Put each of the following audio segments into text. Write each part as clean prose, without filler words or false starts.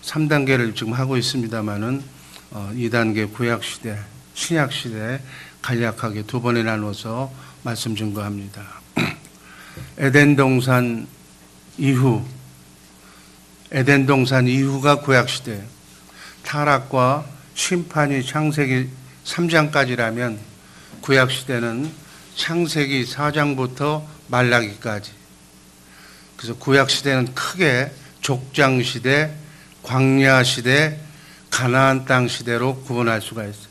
3단계를 지금 하고 있습니다만은 2단계 구약시대, 신약시대 간략하게 두 번에 나눠서 말씀 증거합니다. 에덴 동산 이후가 구약시대, 타락과 심판이 창세기 3장까지라면 구약시대는 창세기 4장부터 말라기까지. 그래서 구약시대는 크게 족장시대, 광야시대, 가나안 땅 시대로 구분할 수가 있어요.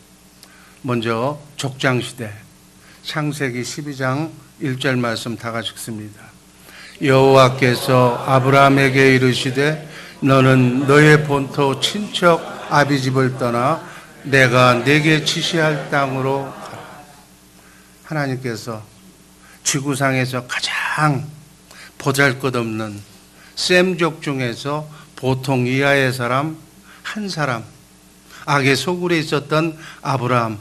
먼저 족장시대, 창세기 12장 1절 말씀 다 같이 읽습니다. 여호와께서 아브라함에게 이르시되 너는 너의 본토 친척 아비집을 떠나 내가 네게 지시할 땅으로 가라. 하나님께서 지구상에서 가장 보잘것없는 셈족 중에서 보통 이하의 사람 한 사람, 악의 소굴에 있었던 아브라함,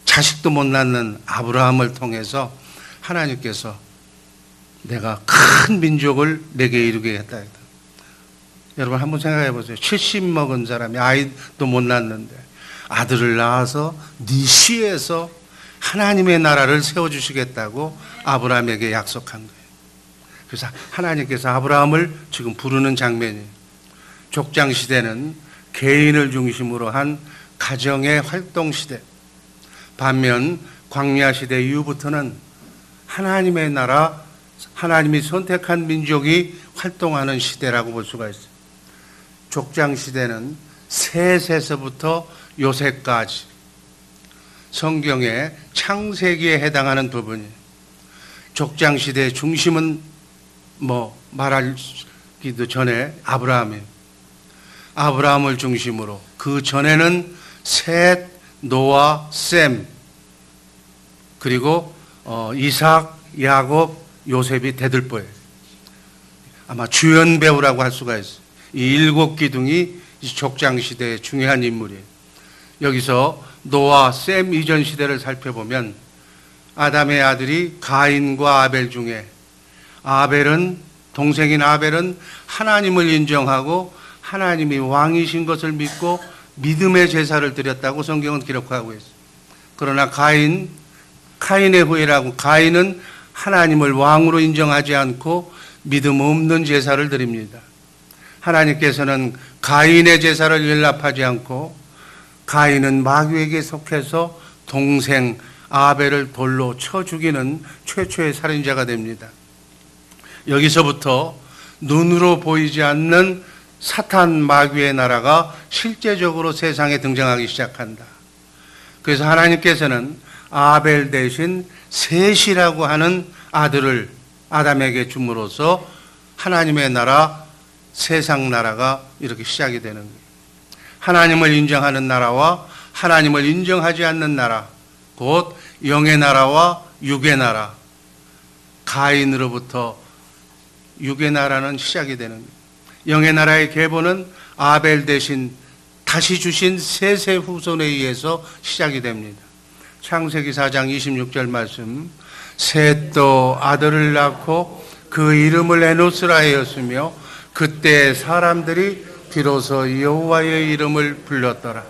자식도 못 낳는 아브라함을 통해서 하나님께서 내가 큰 민족을 내게 이루게 했다. 여러분 한번 생각해 보세요. 70 먹은 사람이 아이도 못 낳는데 아들을 낳아서 네 씨에서 하나님의 나라를 세워주시겠다고 아브라함에게 약속한 거예요. 그래서 하나님께서 아브라함을 지금 부르는 장면이에요. 족장시대는 개인을 중심으로 한 가정의 활동시대, 반면 광야시대 이후부터는 하나님의 나라, 하나님이 선택한 민족이 활동하는 시대라고 볼 수가 있어요. 족장시대는 셋에서부터 요새까지 성경의 창세기에 해당하는 부분이에요. 족장시대의 중심은 말하기도 전에 아브라함을 중심으로, 그 전에는 셋, 노아, 셈, 그리고 이삭, 야곱, 요셉이 대들보예요. 아마 주연 배우라고 할 수가 있어요. 이 7기둥이 족장시대의 중요한 인물이에요. 여기서 노아, 셈 이전 시대를 살펴보면 아담의 아들이 가인과 아벨 중에 동생인 아벨은 하나님을 인정하고 하나님이 왕이신 것을 믿고 믿음의 제사를 드렸다고 성경은 기록하고 있어요. 그러나 카인의 후예라고, 가인은 하나님을 왕으로 인정하지 않고 믿음 없는 제사를 드립니다. 하나님께서는 가인의 제사를 연락하지 않고 가인은 마귀에게 속해서 동생 아벨을 돌로 쳐 죽이는 최초의 살인자가 됩니다. 여기서부터 눈으로 보이지 않는 사탄 마귀의 나라가 실제적으로 세상에 등장하기 시작한다. 그래서 하나님께서는 아벨 대신 셋이라고 하는 아들을 아담에게 줌으로써 하나님의 나라, 세상 나라가 이렇게 시작이 되는 거예요. 하나님을 인정하는 나라와 하나님을 인정하지 않는 나라, 곧 영의 나라와 육의 나라, 가인으로부터 육의 나라는 시작이 되는 거예요. 영의 나라의 계보는 아벨 대신 다시 주신 셋의 후손에 의해서 시작이 됩니다. 창세기 4장 26절 말씀, 셋도 아들을 낳고 그 이름을 에노스라 하였으며 그때 사람들이 비로소 여호와의 이름을 불렀더라.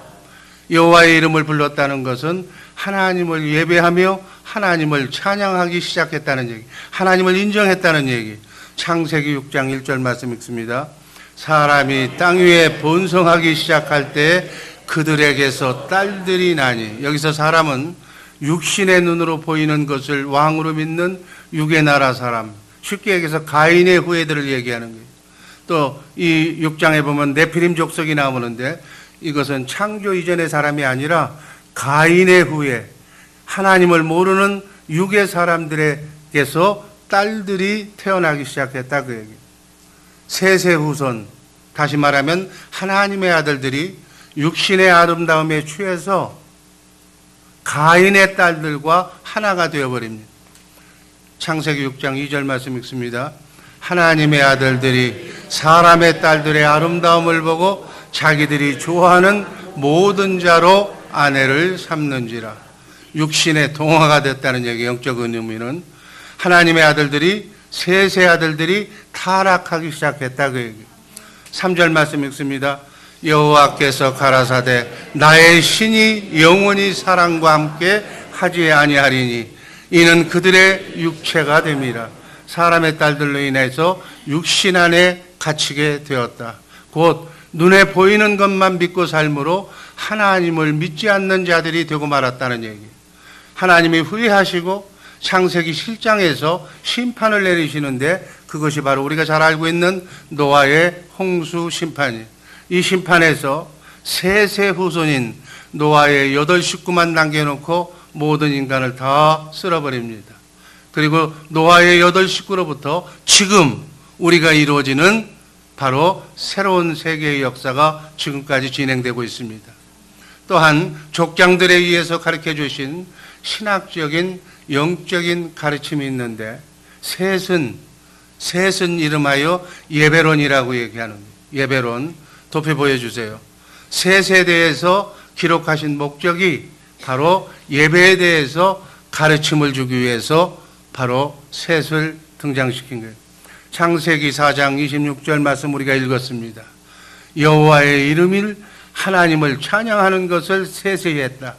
여호와의 이름을 불렀다는 것은 하나님을 예배하며 하나님을 찬양하기 시작했다는 얘기, 하나님을 인정했다는 얘기. 창세기 6장 1절 말씀 읽습니다. 사람이 땅 위에 번성하기 시작할 때 그들에게서 딸들이 나니, 여기서 사람은 육신의 눈으로 보이는 것을 왕으로 믿는 육의 나라 사람, 쉽게 얘기해서 가인의 후예들을 얘기하는 거예요. 또 이 6장에 보면 네피림 족속이 나오는데 이것은 창조 이전의 사람이 아니라 가인의 후예, 하나님을 모르는 육의 사람들에게서 딸들이 태어나기 시작했다, 그 얘기. 셋의 후손, 다시 말하면 하나님의 아들들이 육신의 아름다움에 취해서 가인의 딸들과 하나가 되어버립니다. 창세기 6장 2절 말씀 읽습니다. 하나님의 아들들이 사람의 딸들의 아름다움을 보고 자기들이 좋아하는 모든 자로 아내를 삼는지라. 육신의 동화가 됐다는 얘기, 영적 의미는 하나님의 아들들이, 셋의 아들들이 타락하기 시작했다, 그 얘기. 3절 말씀 읽습니다. 여호와께서 가라사대 나의 신이 영원히 사랑과 함께 하지 아니하리니 이는 그들의 육체가 됨이라. 사람의 딸들로 인해서 육신 안에 갇히게 되었다. 곧 눈에 보이는 것만 믿고 삶으로 하나님을 믿지 않는 자들이 되고 말았다는 얘기. 하나님이 후회하시고 창세기 7장에서 심판을 내리시는데 그것이 바로 우리가 잘 알고 있는 노아의 홍수 심판이에요. 이 심판에서 셋의 후손인 노아의 8 식구만 남겨놓고 모든 인간을 다 쓸어버립니다. 그리고 노아의 8 식구로부터 지금 우리가 이루어지는 바로 새로운 세계의 역사가 지금까지 진행되고 있습니다. 또한 족장들에 의해서 가르쳐 주신 신학적인 영적인 가르침이 있는데 셋은 이름하여 예배론이라고 얘기하는 거예요. 예배론 도표 보여주세요. 셋에 대해서 기록하신 목적이 바로 예배에 대해서 가르침을 주기 위해서 바로 셋을 등장시킨 거예요. 창세기 4장 26절 말씀 우리가 읽었습니다. 여호와의 이름을 하나님을 찬양하는 것을 셋이 했다.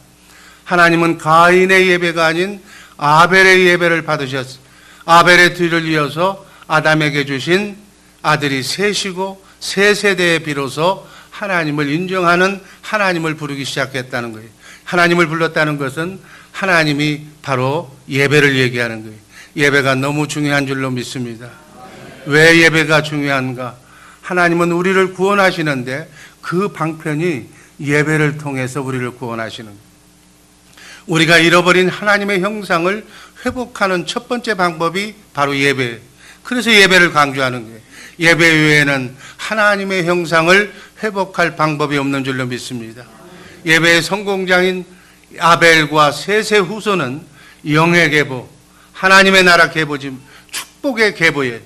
하나님은 가인의 예배가 아닌 아벨의 예배를 받으셨습니다. 아벨의 뒤를 이어서 아담에게 주신 아들이 셋이고 세 세대에 비로소 하나님을 인정하는 하나님을 부르기 시작했다는 거예요. 하나님을 불렀다는 것은 하나님이 바로 예배를 얘기하는 거예요. 예배가 너무 중요한 줄로 믿습니다. 왜 예배가 중요한가? 하나님은 우리를 구원하시는데 그 방편이 예배를 통해서 우리를 구원하시는 거예요. 우리가 잃어버린 하나님의 형상을 회복하는 첫 번째 방법이 바로 예배예요. 그래서 예배를 강조하는 거예요. 예배 외에는 하나님의 형상을 회복할 방법이 없는 줄로 믿습니다. 예배의 성공자인 아벨과 셋의 후손은 영의 계보, 하나님의 나라 계보지 축복의 계보예요.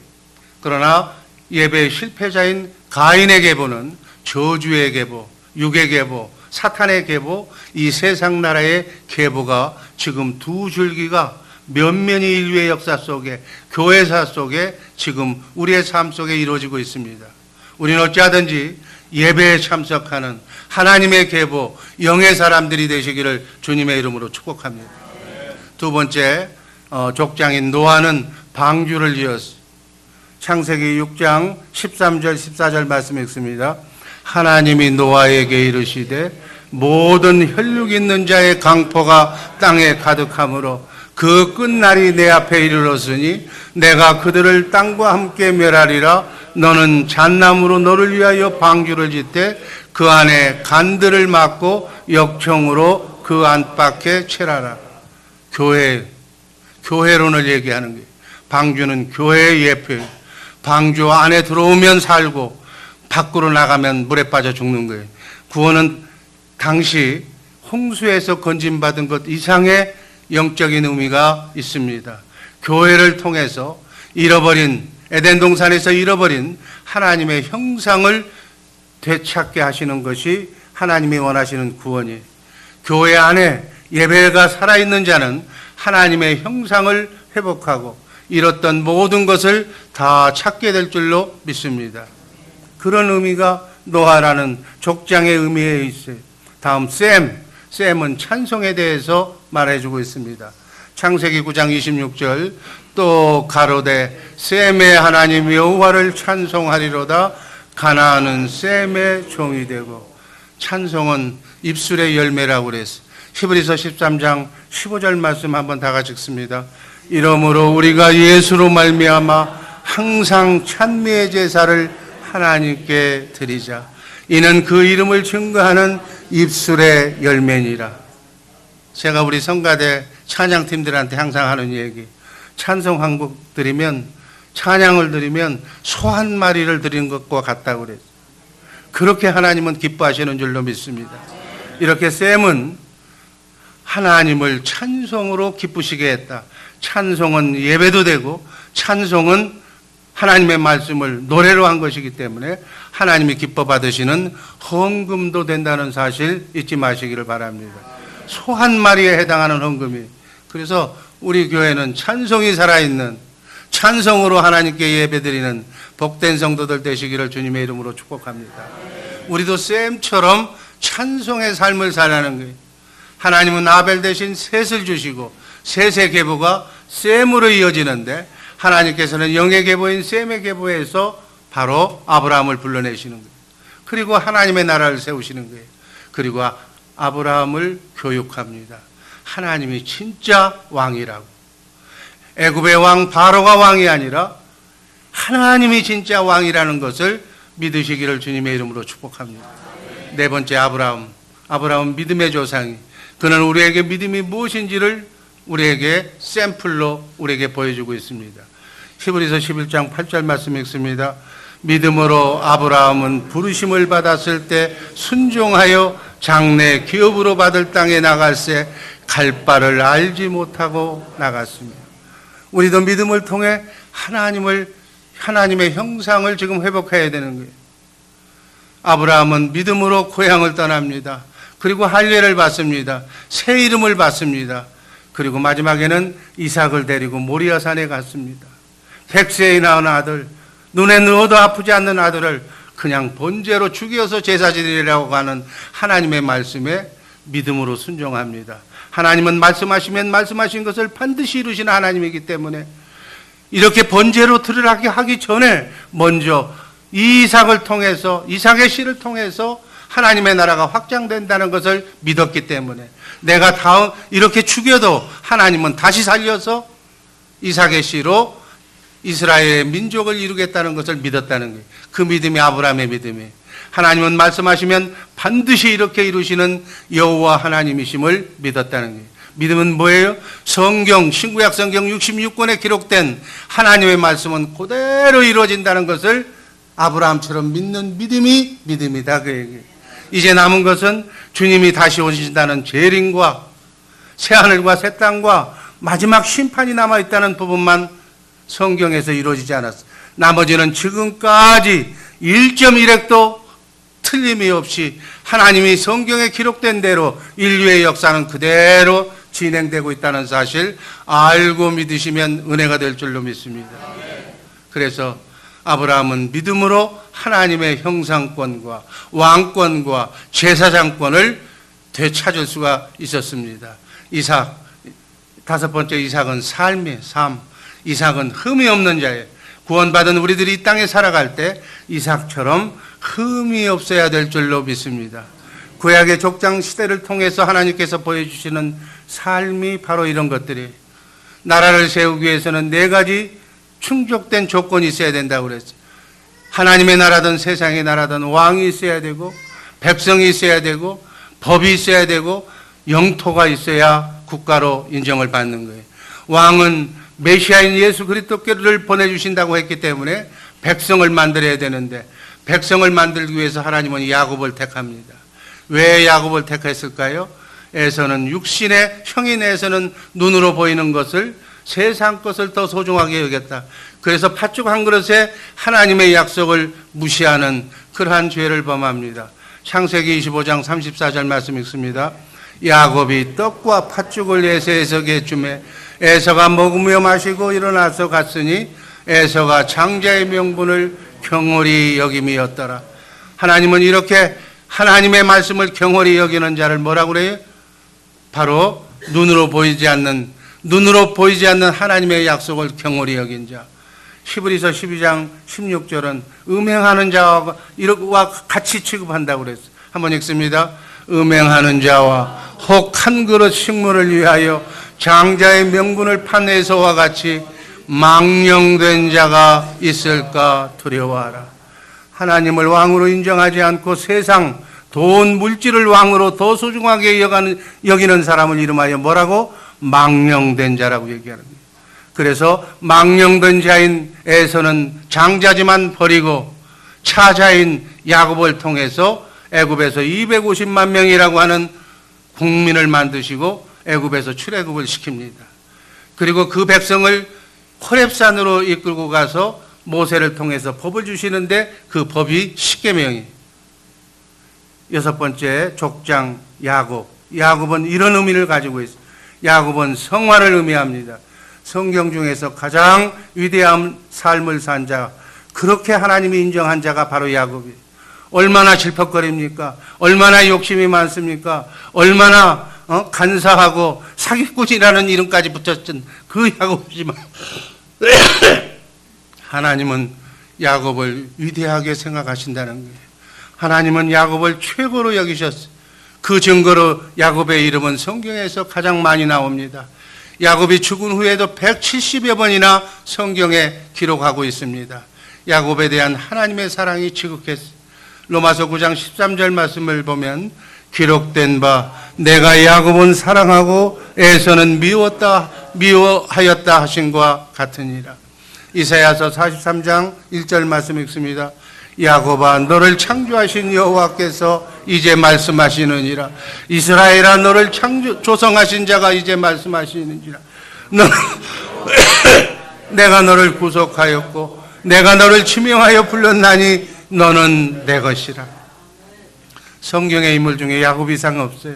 그러나 예배의 실패자인 가인의 계보는 저주의 계보, 육의 계보, 사탄의 계보, 이 세상 나라의 계보가 지금 두 줄기가 면면이 인류의 역사 속에, 교회사 속에 지금 우리의 삶 속에 이루어지고 있습니다. 우리는 어찌하든지 예배에 참석하는 하나님의 계보, 영의 사람들이 되시기를 주님의 이름으로 축복합니다. 두 번째, 족장인 노아는 방주를 지었습니다. 창세기 6장 13절 14절 말씀 읽습니다. 하나님이 노아에게 이르시되 모든 혈육 있는 자의 강포가 땅에 가득하므로 그 끝날이 내 앞에 이르렀으니 내가 그들을 땅과 함께 멸하리라. 너는 잣나무로 너를 위하여 방주를 짓되 그 안에 간들을 막고 역청으로 그 안팎에 칠하라. 교회론을 얘기하는 거예요. 방주는 교회의 예표예요. 방주 안에 들어오면 살고 밖으로 나가면 물에 빠져 죽는 거예요. 구원은 당시 홍수에서 건진받은 것 이상의 영적인 의미가 있습니다. 교회를 통해서 에덴 동산에서 잃어버린 하나님의 형상을 되찾게 하시는 것이 하나님이 원하시는 구원이에요. 교회 안에 예배가 살아있는 자는 하나님의 형상을 회복하고 잃었던 모든 것을 다 찾게 될 줄로 믿습니다. 그런 의미가 노아라는 족장의 의미에 있어요. 다음 셈은 찬송에 대해서 말해주고 있습니다. 창세기 9장 26절 또 가로되 셈의 하나님 여호와를 찬송하리로다. 가나안은 셈의 종이 되고. 찬송은 입술의 열매라고 그랬어요. 히브리서 13장 15절 말씀 한번 다 같이 읽습니다. 이러므로 우리가 예수로 말미암아 항상 찬미의 제사를 하나님께 드리자. 이는 그 이름을 증거하는 입술의 열매니라. 제가 우리 성가대 찬양팀들한테 항상 하는 얘기, 찬송 한곡 드리면, 찬양을 드리면 소 한 마리를 드린 것과 같다고 그랬어요. 그렇게 하나님은 기뻐하시는 줄로 믿습니다. 이렇게 셈은 하나님을 찬송으로 기쁘시게 했다. 찬송은 예배도 되고 찬송은 하나님의 말씀을 노래로 한 것이기 때문에 하나님이 기뻐 받으시는 헌금도 된다는 사실 잊지 마시기를 바랍니다. 소 한 마리에 해당하는 헌금이. 그래서 우리 교회는 찬송이 살아있는, 찬송으로 하나님께 예배드리는 복된 성도들 되시기를 주님의 이름으로 축복합니다. 우리도 셈처럼 찬송의 삶을 살라는 거예요. 하나님은 아벨 대신 셋을 주시고 셋의 계보가 셈으로 이어지는데 하나님께서는 영의 계보인 셈의 계보에서 바로 아브라함을 불러내시는 거예요. 그리고 하나님의 나라를 세우시는 거예요. 그리고 아브라함을 교육합니다. 하나님이 진짜 왕이라고. 애굽의 왕 바로가 왕이 아니라 하나님이 진짜 왕이라는 것을 믿으시기를 주님의 이름으로 축복합니다. 네 번째, 아브라함은 믿음의 조상이. 그는 우리에게 믿음이 무엇인지를 우리에게 샘플로 우리에게 보여주고 있습니다. 히브리서 11장 8절 말씀 읽습니다. 믿음으로 아브라함은 부르심을 받았을 때 순종하여 장래 기업으로 받을 땅에 나갈새 갈 바를 알지 못하고 나갔습니다. 우리도 믿음을 통해 하나님의 형상을 지금 회복해야 되는 거예요. 아브라함은 믿음으로 고향을 떠납니다. 그리고 할례를 받습니다. 새 이름을 받습니다. 그리고 마지막에는 이삭을 데리고 모리아산에 갔습니다. 100세에 낳은 아들, 눈에 넣어도 아프지 않는 아들을 그냥 번제로 죽여서 제사 지내라고 하는 하나님의 말씀에 믿음으로 순종합니다. 하나님은 말씀하시면 말씀하신 것을 반드시 이루시는 하나님이기 때문에 이렇게 번제로 드리라고 하기 전에 먼저 이삭을 통해서, 이삭의 씨를 통해서 하나님의 나라가 확장된다는 것을 믿었기 때문에 내가 다음 이렇게 죽여도 하나님은 다시 살려서 이삭의 씨로 이스라엘의 민족을 이루겠다는 것을 믿었다는 거예요. 그 믿음이 아브라함의 믿음이에요. 하나님은 말씀하시면 반드시 이렇게 이루시는 여호와 하나님이심을 믿었다는 거예요. 믿음은 뭐예요? 신구약 성경 66권에 기록된 하나님의 말씀은 그대로 이루어진다는 것을 아브라함처럼 믿는 믿음이 믿음이다 그 얘기예요. 이제 남은 것은 주님이 다시 오신다는 재림과 새하늘과 새 땅과 마지막 심판이 남아있다는 부분만 성경에서 이루어지지 않았어요. 나머지는 지금까지 1.1핵도 틀림이 없이 하나님이 성경에 기록된 대로 인류의 역사는 그대로 진행되고 있다는 사실 알고 믿으시면 은혜가 될 줄로 믿습니다. 그래서 아브라함은 믿음으로 하나님의 형상권과 왕권과 제사장권을 되찾을 수가 있었습니다. 다섯 번째 이삭은 삶. 이삭은 흠이 없는 자예요. 구원받은 우리들이 이 땅에 살아갈 때 이삭처럼 흠이 없어야 될 줄로 믿습니다. 구약의 족장 시대를 통해서 하나님께서 보여주시는 삶이 바로 이런 것들이에요. 나라를 세우기 위해서는 4가지 충족된 조건이 있어야 된다고 그랬어요. 하나님의 나라든 세상의 나라든 왕이 있어야 되고 백성이 있어야 되고 법이 있어야 되고 영토가 있어야 국가로 인정을 받는 거예요. 왕은 메시아인 예수 그리스도를 보내주신다고 했기 때문에 백성을 만들어야 되는데 백성을 만들기 위해서 하나님은 야곱을 택합니다. 왜 야곱을 택했을까요? 육신의 형인에서는 눈으로 보이는 것을 세상 것을 더 소중하게 여겼다. 그래서 팥죽 한 그릇에 하나님의 약속을 무시하는 그러한 죄를 범합니다. 창세기 25장 34절 말씀 읽습니다. 야곱이 떡과 팥죽을 에서에게 주매 에서가 먹으며 마시고 일어나서 갔으니 에서가 장자의 명분을 경홀히 여김이었더라. 하나님은 이렇게 하나님의 말씀을 경홀히 여기는 자를 뭐라고 그래요? 바로 눈으로 보이지 않는 하나님의 약속을 경홀히 여긴 자. 히브리서 12장 16절은 음행하는 자와 같이 취급한다고 그랬어요. 한번 읽습니다. 음행하는 자와 혹 한 그릇 식물을 위하여 장자의 명분을 판 에서와 같이 망령된 자가 있을까 두려워하라. 하나님을 왕으로 인정하지 않고 세상, 돈, 물질을 왕으로 더 소중하게 여기는 사람을 이름하여 뭐라고? 망령된 자라고 얘기하는 거예요. 그래서 망령된 자인 에서는 장자지만 버리고 차자인 야곱을 통해서 애굽에서 250만 명이라고 하는 국민을 만드시고 애굽에서 출애굽을 시킵니다. 그리고 그 백성을 호렙산으로 이끌고 가서 모세를 통해서 법을 주시는데 그 법이 십계명이에요. 6번째 족장 야곱은 이런 의미를 가지고 있어요. 야곱은 성화를 의미합니다. 성경 중에서 가장 위대한 삶을 산 자, 그렇게 하나님이 인정한 자가 바로 야곱이에요. 얼마나 질퍽거립니까? 얼마나 욕심이 많습니까? 얼마나 간사하고 사기꾼이라는 이름까지 붙였던 그 야곱이지만 하나님은 야곱을 위대하게 생각하신다는 거예요. 하나님은 야곱을 최고로 여기셨어요. 그 증거로 야곱의 이름은 성경에서 가장 많이 나옵니다. 야곱이 죽은 후에도 170여 번이나 성경에 기록하고 있습니다. 야곱에 대한 하나님의 사랑이 지극했어요. 로마서 9장 13절 말씀을 보면 기록된 바 내가 야곱은 사랑하고 에서는 미워하였다 하신과 같으니라. 이사야서 43장 1절 말씀 읽습니다. 야곱아 너를 창조하신 여호와께서 이제 말씀하시느니라. 이스라엘아 너를 조성하신 자가 이제 말씀하시느니라. 내가 너를 구속하였고 내가 너를 지명하여 불렀나니 너는 내 것이라. 성경의 인물 중에 야곱 이상 없어요.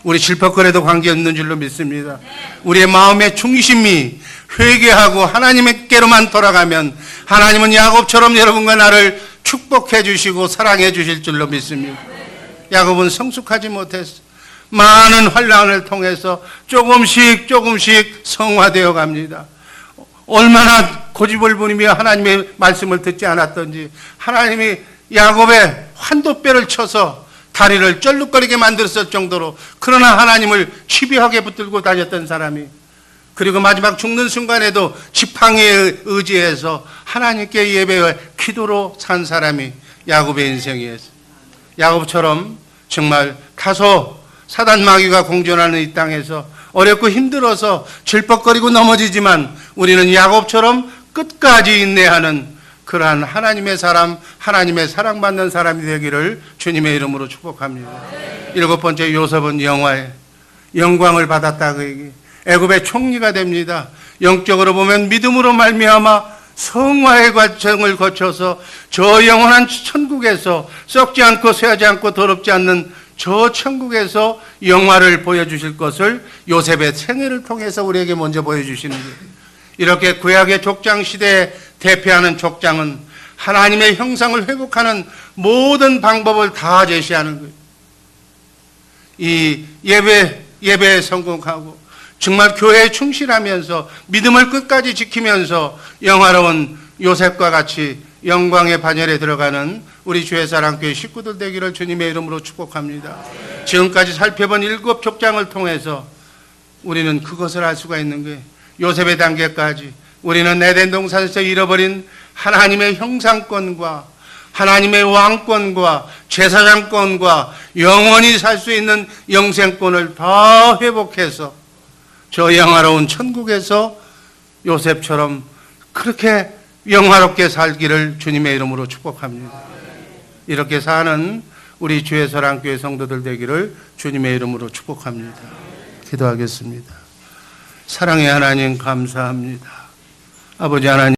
우리 질퍽거려도 관계없는 줄로 믿습니다. 우리의 마음의 중심이 회개하고 하나님께로만 돌아가면 하나님은 야곱처럼 여러분과 나를 축복해 주시고 사랑해 주실 줄로 믿습니다. 야곱은 성숙하지 못했어. 많은 환난을 통해서 조금씩 성화되어 갑니다. 얼마나 고집을 부리며 하나님의 말씀을 듣지 않았던지 하나님이 야곱의 환도뼈를 쳐서 다리를 쩔룩거리게 만들었을 정도로, 그러나 하나님을 집요하게 붙들고 다녔던 사람이, 그리고 마지막 죽는 순간에도 지팡이에 의지해서 하나님께 예배와 기도로 산 사람이 야곱의 인생이었어요. 야곱처럼 정말 다소 사단 마귀가 공존하는 이 땅에서 어렵고 힘들어서 질퍽거리고 넘어지지만 우리는 야곱처럼 끝까지 인내하는 그러한 하나님의 사람, 하나님의 사랑받는 사람이 되기를 주님의 이름으로 축복합니다. 7번째, 요셉은 영화의 영광을 받았다. 그 얘기. 애굽의 총리가 됩니다. 영적으로 보면 믿음으로 말미암아 성화의 과정을 거쳐서 저 영원한 천국에서 썩지 않고 쇠하지 않고 더럽지 않는 저 천국에서 영화를 보여주실 것을 요셉의 생애를 통해서 우리에게 먼저 보여주시는 거예요. 이렇게 구약의 족장 시대에 대표하는 족장은 하나님의 형상을 회복하는 모든 방법을 다 제시하는 거예요. 이 예배에 성공하고 정말 교회에 충실하면서 믿음을 끝까지 지키면서 영화로운 요셉과 같이 영광의 반열에 들어가는 우리 주의 사랑교회 식구들 되기를 주님의 이름으로 축복합니다. 지금까지 살펴본 7 족장을 통해서 우리는 그것을 알 수가 있는 거예요. 요셉의 단계까지 우리는 에덴 동산에서 잃어버린 하나님의 형상권과 하나님의 왕권과 제사장권과 영원히 살 수 있는 영생권을 다 회복해서 저 영화로운 천국에서 요셉처럼 그렇게 영화롭게 살기를 주님의 이름으로 축복합니다. 이렇게 사는 우리 주의 사랑교회 성도들 되기를 주님의 이름으로 축복합니다. 기도하겠습니다. 사랑의 하나님 감사합니다. 아버지 하나님,